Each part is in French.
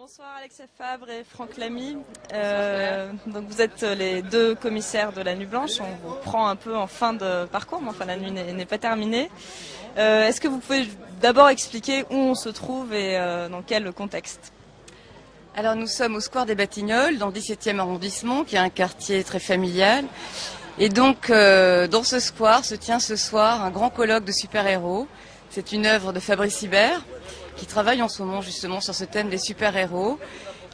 Bonsoir Alexia Fabre et Franck Lamy. Donc vous êtes les deux commissaires de la Nuit Blanche. On vous prend un peu en fin de parcours, mais enfin la nuit n'est pas terminée. Est-ce que vous pouvez d'abord expliquer où on se trouve et dans quel contexte? Alors nous sommes au Square des Batignolles, dans le 17e arrondissement, qui est un quartier très familial. Et donc dans ce square se tient ce soir un grand colloque de super-héros. C'est une œuvre de Fabrice Hibert, qui travaille en ce moment justement sur ce thème des super-héros.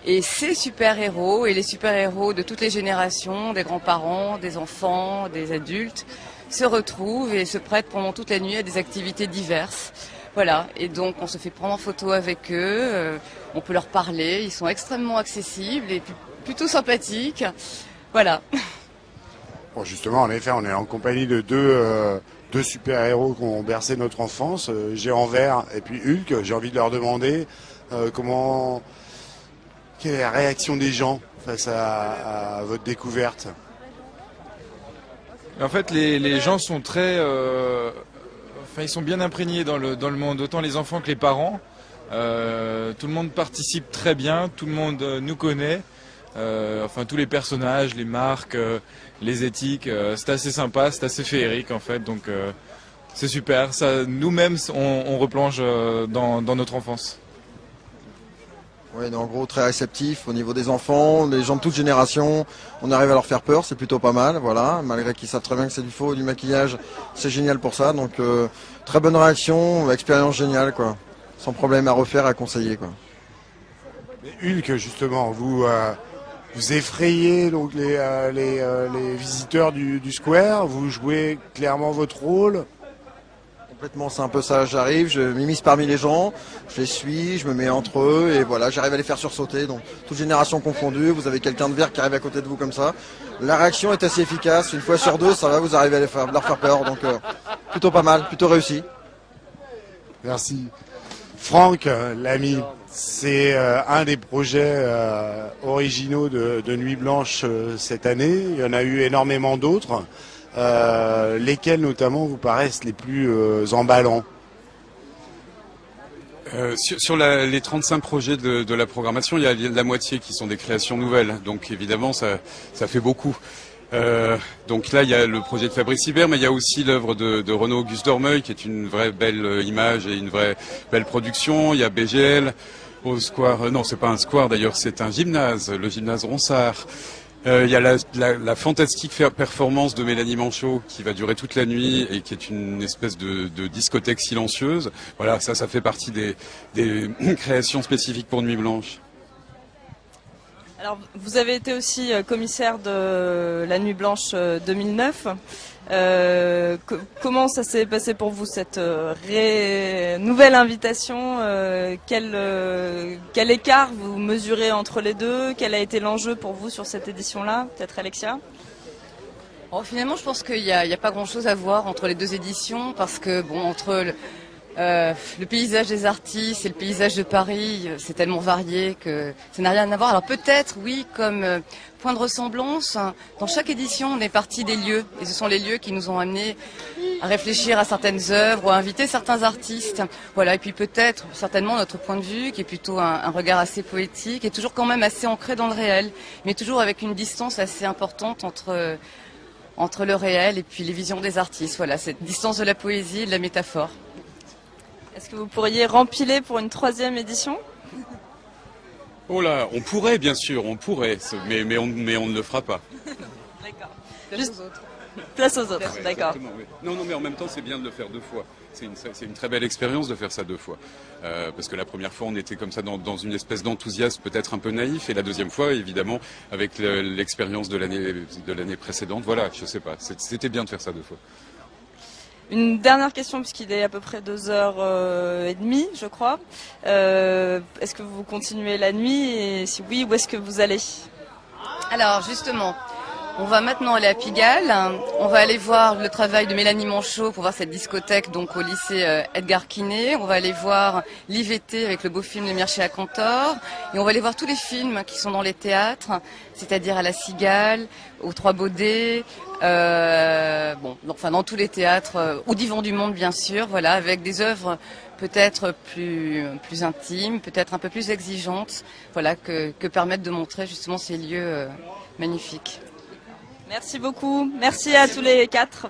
Et ces super-héros et les super-héros de toutes les générations, des grands-parents, des enfants, des adultes, se retrouvent et se prêtent pendant toute la nuit à des activités diverses. Voilà, et donc on se fait prendre en photo avec eux, on peut leur parler, ils sont extrêmement accessibles et plutôt sympathiques. Voilà. Bon, justement, en effet, on est en compagnie de deux super-héros qui ont bercé notre enfance, Géant Vert et puis Hulk. J'ai envie de leur demander quelle est la réaction des gens face à votre découverte. En fait, les gens sont très... ils sont bien imprégnés dans le monde, autant les enfants que les parents. Tout le monde participe très bien, tout le monde nous connaît. Tous les personnages, les marques, les éthiques, c'est assez sympa, c'est assez féerique en fait, donc c'est super. Ça, nous-mêmes, on replonge dans notre enfance. Oui, en gros très réceptif au niveau des enfants, les gens de toute génération, on arrive à leur faire peur, c'est plutôt pas mal, voilà, malgré qu'ils savent très bien que c'est du faux, du maquillage, c'est génial pour ça, donc très bonne réaction, expérience géniale quoi, sans problème à refaire, à conseiller quoi. Mais Hulk, justement, vous effrayez donc les visiteurs du Square, vous jouez clairement votre rôle. Complètement, c'est un peu ça, j'arrive, je m'immisce parmi les gens, je les suis, je me mets entre eux et voilà, j'arrive à les faire sursauter, donc toute génération confondue, vous avez quelqu'un de vert qui arrive à côté de vous comme ça. La réaction est assez efficace, une fois sur deux, ça va, vous arrivez à leur faire peur, donc plutôt pas mal, plutôt réussi. Merci. Franck Lamy, c'est un des projets originaux de Nuit Blanche cette année, il y en a eu énormément d'autres. Lesquels notamment vous paraissent les plus emballants? Sur les 35 projets de la programmation, il y a la moitié qui sont des créations nouvelles, donc évidemment ça fait beaucoup. Donc là il y a le projet de Fabrice Hibert, mais il y a aussi l'œuvre de Renaud Auguste Dormeuil qui est une vraie belle image et une vraie belle production. Il y a BGL au Square, non c'est pas un square d'ailleurs, c'est un gymnase, le gymnase Ronsard. Il y a la fantastique performance de Mélanie Manchot qui va durer toute la nuit et qui est une espèce de discothèque silencieuse. Voilà, ça fait partie des créations spécifiques pour Nuit Blanche. Alors vous avez été aussi commissaire de la Nuit Blanche 2009. Comment ça s'est passé pour vous cette nouvelle invitation? Quel écart vous mesurez entre les deux? Quel a été l'enjeu pour vous sur cette édition-là? Peut-être Alexia? Finalement, je pense qu'il n'y a pas grand-chose à voir entre les deux éditions parce que entre le paysage des artistes et le paysage de Paris, c'est tellement varié que ça n'a rien à voir. Alors peut-être, oui, comme point de ressemblance, dans chaque édition, on est parti des lieux. Et ce sont les lieux qui nous ont amenés à réfléchir à certaines œuvres ou à inviter certains artistes. Voilà, et puis peut-être, certainement, notre point de vue, qui est plutôt un regard assez poétique, est toujours quand même assez ancré dans le réel, mais toujours avec une distance assez importante entre le réel et puis les visions des artistes. Voilà, cette distance de la poésie et de la métaphore. Est-ce que vous pourriez rempiler pour une 3e édition? Oh là, on pourrait bien sûr, on pourrait, mais on ne le fera pas. D'accord. Place aux autres. Place aux autres, d'accord. Oui. Non, mais en même temps, c'est bien de le faire deux fois. C'est une très belle expérience de faire ça deux fois. Parce que la première fois, on était comme ça dans une espèce d'enthousiasme peut-être un peu naïf. Et la deuxième fois, évidemment, avec l'expérience de l'année précédente, voilà, je sais pas. C'était bien de faire ça deux fois. Une dernière question, puisqu'il est à peu près 2h30, je crois. Est-ce que vous continuez la nuit? Et si oui, où est-ce que vous allez? Alors justement, On va maintenant aller à Pigalle. On va aller voir le travail de Mélanie Manchot pour voir cette discothèque donc au lycée Edgar Quinet. On va aller voir l'IVT avec le beau film Le Marché à Cantor. Et on va aller voir tous les films qui sont dans les théâtres, c'est-à-dire à la Cigale, aux Trois Baudets, dans tous les théâtres, au Divan du Monde bien sûr, voilà, avec des œuvres peut-être plus intimes, peut-être un peu plus exigeantes, voilà, que permettent de montrer justement ces lieux magnifiques. Merci beaucoup. Merci à tous les quatre.